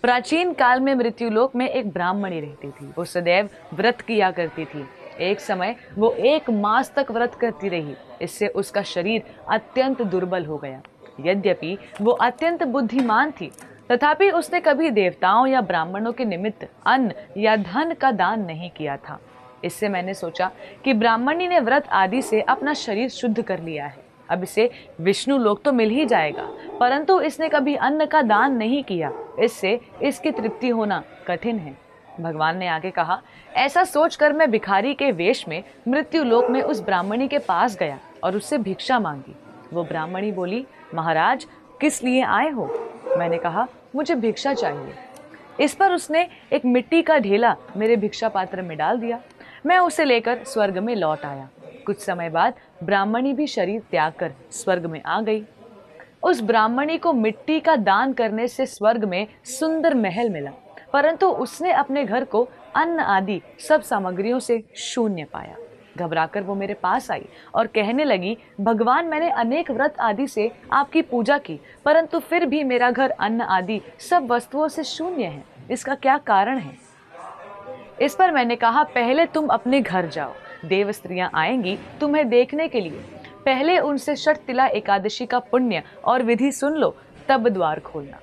प्राचीन काल में मृत्युलोक में एक ब्राह्मणी रहती थी। वो सदैव व्रत किया करती थी। एक समय वो 1 मास तक व्रत करती रही। इससे उसका शरीर अत्यंत दुर्बल हो गया। यद्यपि वो अत्यंत बुद्धिमान थी, तथापि उसने कभी देवताओं या ब्राह्मणों के निमित्त अन्न या धन का दान नहीं किया था। इससे मैंने सोचा कि ब्राह्मणी ने व्रत आदि से अपना शरीर शुद्ध कर लिया है। अब इसे विष्णु लोक तो मिल ही जाएगा, परंतु इसने कभी अन्न का दान नहीं किया। इससे इसकी तृप्ति होना कठिन है। भगवान ने आगे कहा, ऐसा सोचकर मैं भिखारी के वेश में मृत्यु लोक में उस ब्राह्मणी के पास गया और उससे भिक्षा मांगी। वो ब्राह्मणी बोली, महाराज, किस लिए आए हो? मैंने कहा, मुझे भिक्षा चाहिए। इस पर उसने एक मिट्टी का ढेला मेरे भिक्षा पात्र में डाल दिया। मैं उसे लेकर स्वर्ग में लौट आया। कुछ समय बाद ब्राह्मणी भी शरीर त्याग कर स्वर्ग में आ गई। उस ब्राह्मणी को मिट्टी का दान करने से स्वर्ग में सुंदर महल मिला, परंतु उसने अपने घर को अन्न आदि सब सामग्रियों से शून्य पाया। घबराकर वो मेरे पास आई और कहने लगी, भगवान, मैंने अनेक व्रत आदि से आपकी पूजा की, परंतु फिर भी मेरा घर अन्न आदि सब वस्तुओं से शून्य है। इसका क्या कारण है? इस पर मैंने कहा, पहले तुम अपने घर जाओ। देव स्त्रियां आएंगी तुम्हें देखने के लिए। पहले उनसे षटतिला एकादशी का पुण्य और विधि सुन लो, तब द्वार खोलना।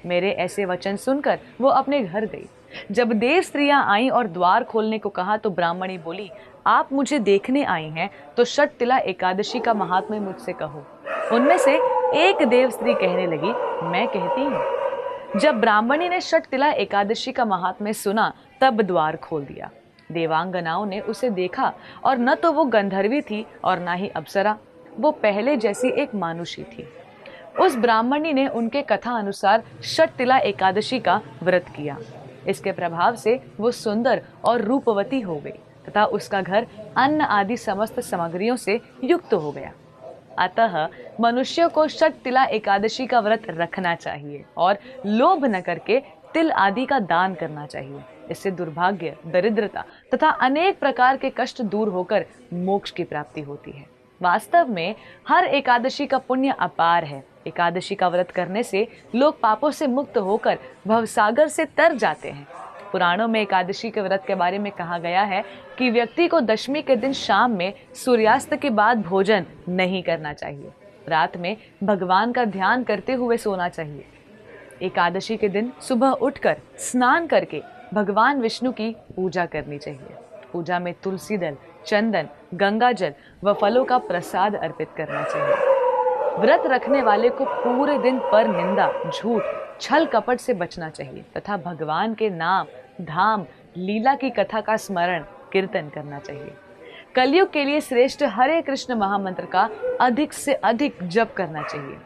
मेरे ऐसे वचन सुनकर वो अपने घर गई। जब देव स्त्रियां आईं और द्वार खोलने को कहा तो ब्राह्मणी बोली, आप मुझे देखने आई हैं तो षटतिला एकादशी का महात्म्य मुझसे कहो। उनमें से एक देव स्त्री कहने लगी, मैं कहती हूँ। जब ब्राह्मणी ने षटतिला एकादशी का महात्म्य सुना तब द्वार खोल दिया। देवांगनाओं ने उसे देखा और न तो वो गंधर्वी थी और ना ही अप्सरा। वो पहले जैसी एक मानुषी थी। उस ब्राह्मणी ने उनके कथा अनुसार षटतिला एकादशी का व्रत किया। इसके प्रभाव से वो सुंदर और रूपवती हो गई तथा उसका घर अन्न आदि समस्त सामग्रियों से युक्त हो गया। अतः मनुष्यों को षटतिला एकादशी का व्रत रखना चाहिए और लोभ न करके तिल आदि का दान करना चाहिए। इससे दुर्भाग्य, दरिद्रता तथा अनेक प्रकार के कष्ट दूर होकर मोक्ष की प्राप्ति होती है। वास्तव में हर एकादशी का पुण्य अपार है। एकादशी का व्रत करने से लोग पापों से मुक्त होकर भवसागर से तर जाते हैं। पुराणों में एकादशी के व्रत के बारे में कहा गया है कि व्यक्ति को दशमी के दिन शाम में सूर्यास्त के बाद भोजन नहीं करना चाहिए। रात में भगवान का ध्यान करते हुए सोना चाहिए। एकादशी के दिन सुबह उठकर स्नान करके भगवान विष्णु की पूजा करनी चाहिए। पूजा में तुलसी दल, चंदन, गंगा जल व फलों का प्रसाद अर्पित करना चाहिए। व्रत रखने वाले को पूरे दिन पर निंदा, झूठ, छल कपट से बचना चाहिए तथा भगवान के नाम, धाम, लीला की कथा का स्मरण, कीर्तन करना चाहिए। कलयुग के लिए श्रेष्ठ हरे कृष्ण महामंत्र का अधिक से अधिक जप करना चाहिए।